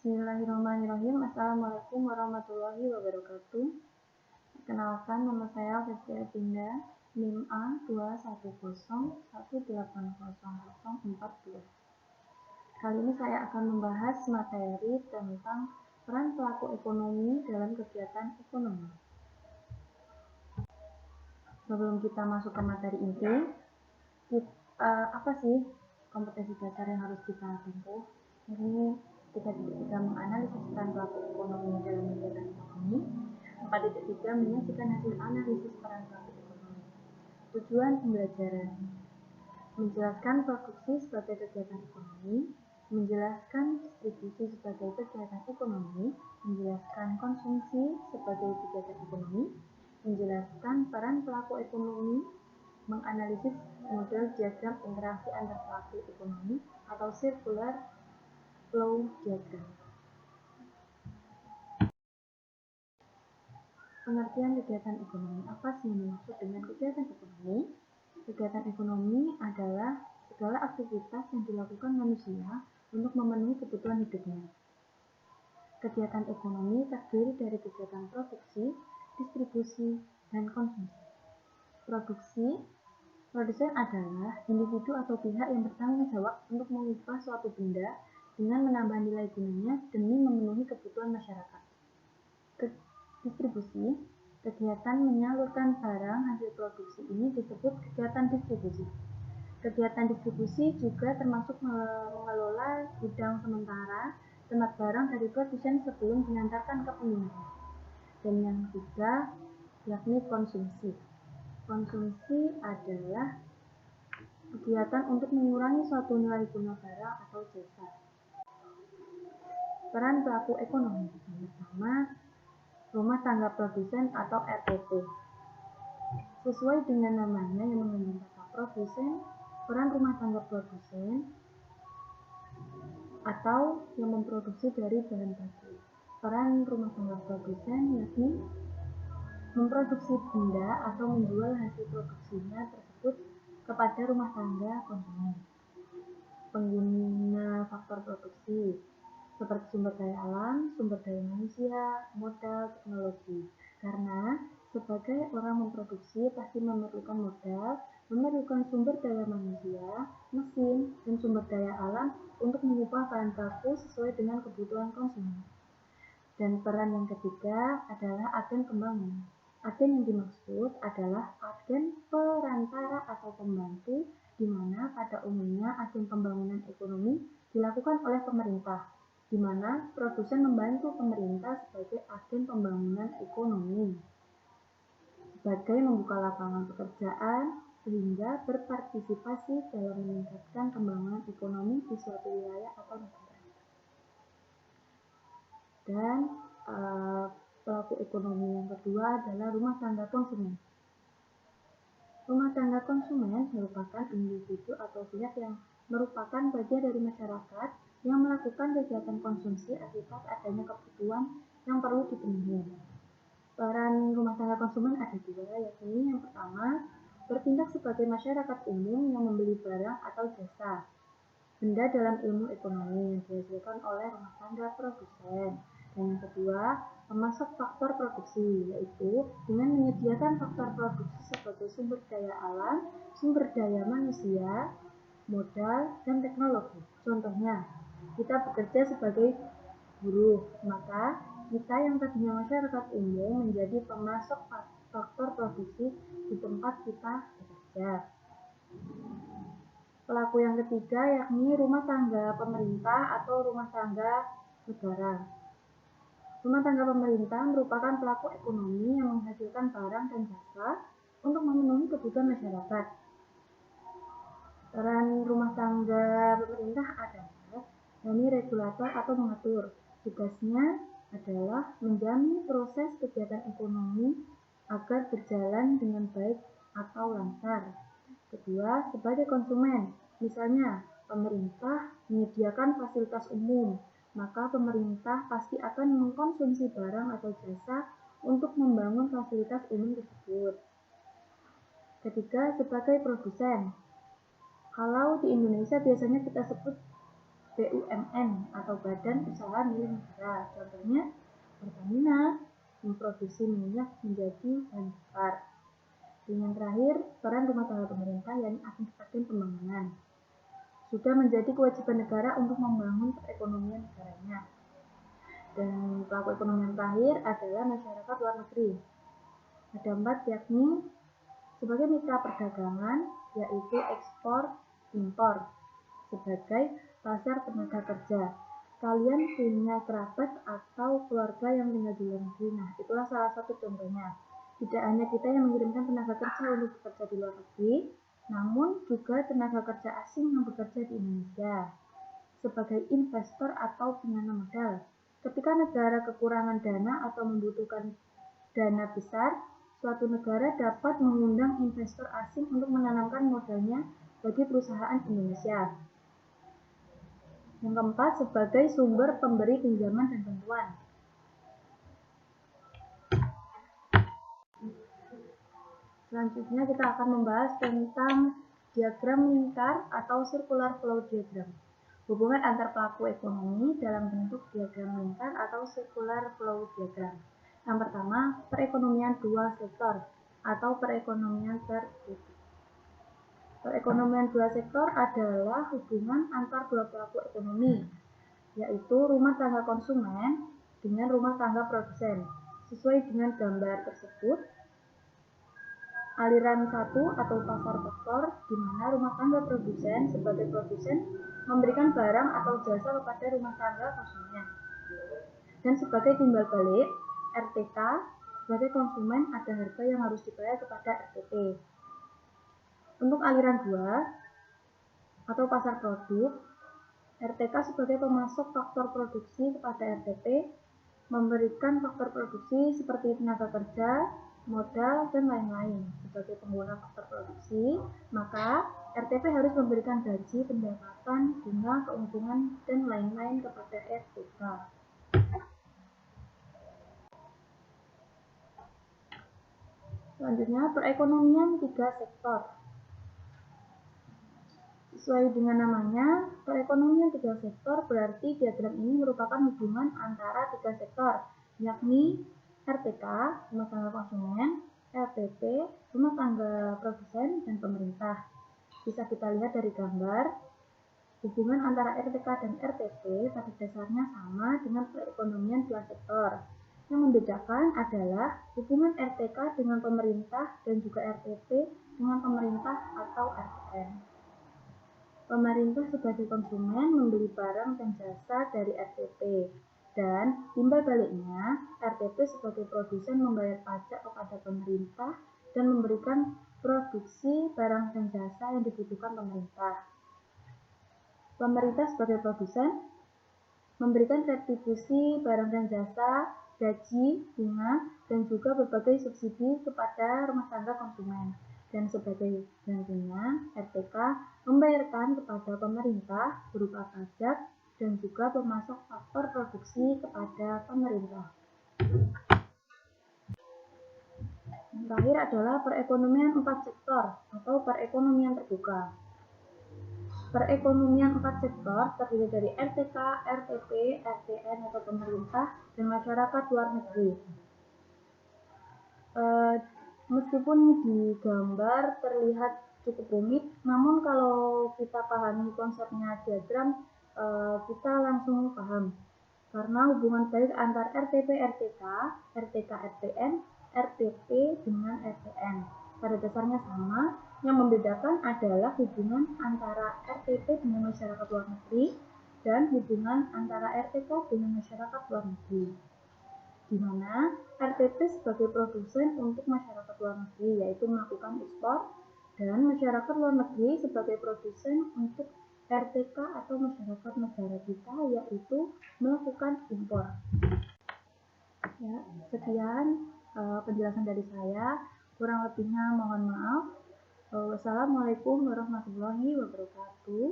Bismillahirrahmanirrahim. Assalamualaikum warahmatullahi wabarakatuh. Perkenalkan, nama saya Fitria Dinda, NIM A210180042. Kali ini saya akan membahas materi tentang peran pelaku ekonomi dalam kegiatan ekonomi. Sebelum kita masuk ke materi inti, apa sih kompetensi dasar yang harus kita tempuh? Ini kita menganalisis peran pelaku ekonomi dalam kegiatan ekonomi. 4.3 menyajikan hasil analisis peran pelaku ekonomi. Tujuan pembelajaran: menjelaskan produksi sebagai kegiatan ekonomi, menjelaskan distribusi sebagai kegiatan ekonomi, menjelaskan konsumsi sebagai kegiatan ekonomi, menjelaskan peran pelaku ekonomi, menganalisis model diagram interaksi antar pelaku ekonomi atau circular flow diagram. Pengertian kegiatan ekonomi. Apa sih yang dimaksud dengan kegiatan ekonomi? Kegiatan ekonomi adalah segala aktivitas yang dilakukan manusia untuk memenuhi kebutuhan hidupnya. Kegiatan ekonomi terdiri dari kegiatan produksi, distribusi, dan konsumsi. Produsen adalah individu atau pihak yang bertanggung jawab untuk mengubah suatu benda dengan menambah nilai gunanya demi memenuhi kebutuhan masyarakat. Distribusi, kegiatan menyalurkan barang hasil produksi ini disebut kegiatan distribusi. Kegiatan distribusi juga termasuk mengelola gudang sementara tempat barang dari produsen sebelum diantarkan ke pengguna. Dan yang ketiga, yakni konsumsi. Konsumsi adalah kegiatan untuk mengurangi suatu nilai guna barang atau jasa. Peran pelaku ekonomi. Yang pertama, rumah tangga produsen atau RTP. Sesuai dengan namanya yang mengandung kata produsen, peran rumah tangga produsen atau yang memproduksi dari bahan baku. Peran rumah tangga produsen yakni memproduksi benda atau menjual hasil produksinya tersebut kepada rumah tangga konsumen. Pengguna faktor produksi seperti sumber daya alam, sumber daya manusia, modal, teknologi. Karena sebagai orang memproduksi pasti memerlukan modal, memerlukan sumber daya manusia, mesin, dan sumber daya alam untuk mengubah bahan baku sesuai dengan kebutuhan konsumen. Dan peran yang ketiga adalah agen pembangunan. Agen yang dimaksud adalah agen perantara atau pembantu, di mana pada umumnya agen pembangunan ekonomi dilakukan oleh pemerintah, di mana produsen membantu pemerintah sebagai agen pembangunan ekonomi, sebagai membuka lapangan pekerjaan sehingga berpartisipasi dalam meningkatkan pembangunan ekonomi di suatu wilayah atau negara. Dan pelaku ekonomi yang kedua adalah rumah tangga konsumen. Rumah tangga konsumen merupakan individu atau pihak yang merupakan bagian dari masyarakat yang melakukan kegiatan konsumsi akibat adanya kebutuhan yang perlu dipenuhi. Peran rumah tangga konsumen ada dua, yakni yang pertama, bertindak sebagai masyarakat umum yang membeli barang atau jasa, benda dalam ilmu ekonomi yang dihasilkan oleh rumah tangga produsen. Dan yang kedua, memasok faktor produksi, yaitu dengan menyediakan faktor produksi sebagai sumber daya alam, sumber daya manusia, modal, dan teknologi. Contohnya, kita bekerja sebagai buruh, maka kita yang tadinya masyarakat umum menjadi pemasok faktor produksi di tempat kita bekerja. Pelaku yang ketiga yakni rumah tangga pemerintah atau rumah tangga negara. Rumah tangga pemerintah merupakan pelaku ekonomi yang menghasilkan barang dan jasa untuk memenuhi kebutuhan masyarakat. Peran rumah tangga pemerintah adalah yakni regulator atau mengatur. Tugasnya adalah menjamin proses kegiatan ekonomi agar berjalan dengan baik atau lancar. Kedua, sebagai konsumen, misalnya pemerintah menyediakan fasilitas umum, maka pemerintah pasti akan mengkonsumsi barang atau jasa untuk membangun fasilitas umum tersebut. Ketiga, sebagai produsen. Kalau di Indonesia biasanya kita sebut BUMN atau Badan Usaha Milik Negara. Contohnya Pertamina memproduksi minyak menjadi bahan bakar. Dan yang terakhir, peran rumah tangga pemerintah yakni agen pembangunan. Sudah menjadi kewajiban negara untuk membangun perekonomian negaranya. Dan pelaku ekonomi yang terakhir adalah masyarakat luar negeri. Ada 4, yakni sebagai mitra perdagangan, yaitu ekspor, impor, sebagai pasar tenaga kerja. Kalian punya kerabat atau keluarga yang tinggal di luar negeri. Nah, itulah salah satu contohnya. Tidak hanya kita yang mengirimkan tenaga kerja untuk bekerja di luar negeri, namun juga tenaga kerja asing yang bekerja di Indonesia sebagai investor atau penanam modal. Ketika negara kekurangan dana atau membutuhkan dana besar, suatu negara dapat mengundang investor asing untuk menanamkan modalnya bagi perusahaan Indonesia. Yang keempat, sebagai sumber pemberi pinjaman dan bantuan. Selanjutnya kita akan membahas tentang diagram lingkar atau circular flow diagram. Hubungan antar pelaku ekonomi dalam bentuk diagram lingkar atau circular flow diagram. Yang pertama, perekonomian dual sektor atau perekonomian tertutup. Perekonomian dual sektor adalah hubungan antar dua pelaku ekonomi, yaitu rumah tangga konsumen dengan rumah tangga produsen. Sesuai dengan gambar tersebut, aliran satu atau pasar faktor di mana rumah tangga produsen sebagai produsen memberikan barang atau jasa kepada rumah tangga konsumen. Dan sebagai timbal balik, RTK sebagai konsumen ada harga yang harus dibayar kepada RTP. Untuk aliran 2 atau pasar produk, RTK sebagai pemasok faktor produksi kepada RTP memberikan faktor produksi seperti tenaga kerja, modal, dan lain-lain. Sebagai pengguna faktor produksi, maka RTP harus memberikan gaji, pendapatan, bunga, keuntungan, dan lain-lain kepada RTK. Selanjutnya, perekonomian 3 sektor. Sesuai dengan namanya, perekonomian 3 sektor berarti diagram ini merupakan hubungan antara 3 sektor, yakni RTK, rumah tangga konsumen, RTP, rumah tangga produsen, dan pemerintah. Bisa kita lihat dari gambar, hubungan antara RTK dan RTP pada dasarnya sama dengan perekonomian 2 sektor. Yang membedakan adalah hubungan RTK dengan pemerintah dan juga RTP dengan pemerintah atau RTN. Pemerintah sebagai konsumen membeli barang dan jasa dari RTP, dan timbal baliknya, RTP sebagai produsen membayar pajak kepada pemerintah dan memberikan produksi barang dan jasa yang dibutuhkan pemerintah. Pemerintah sebagai produsen memberikan retribusi barang dan jasa, gaji, bunga, dan juga berbagai subsidi kepada rumah tangga konsumen. Dan sebagai gantinya, RTK membayarkan kepada pemerintah berupa pajak dan juga pemasok faktor produksi kepada pemerintah. Yang terakhir adalah perekonomian 4 sektor atau perekonomian terbuka. Perekonomian 4 sektor terdiri dari RTK, RTP, RTN atau pemerintah, dan masyarakat luar negeri. Meskipun di gambar terlihat cukup rumit, namun kalau kita pahami konsepnya diagram, kita langsung paham. Karena hubungan baik antar RTP RTK, RTK RTN, RTP dengan RTN pada dasarnya sama, yang membedakan adalah hubungan antara RTP dengan masyarakat luar negeri dan hubungan antara RTK dengan masyarakat luar negeri, di mana RTP sebagai produsen untuk masyarakat luar negeri, yaitu melakukan ekspor, dan masyarakat luar negeri sebagai produsen untuk RTK atau masyarakat negara kita, yaitu melakukan impor. Ya, sekian penjelasan dari saya, kurang lebihnya mohon maaf. Wassalamualaikum warahmatullahi wabarakatuh.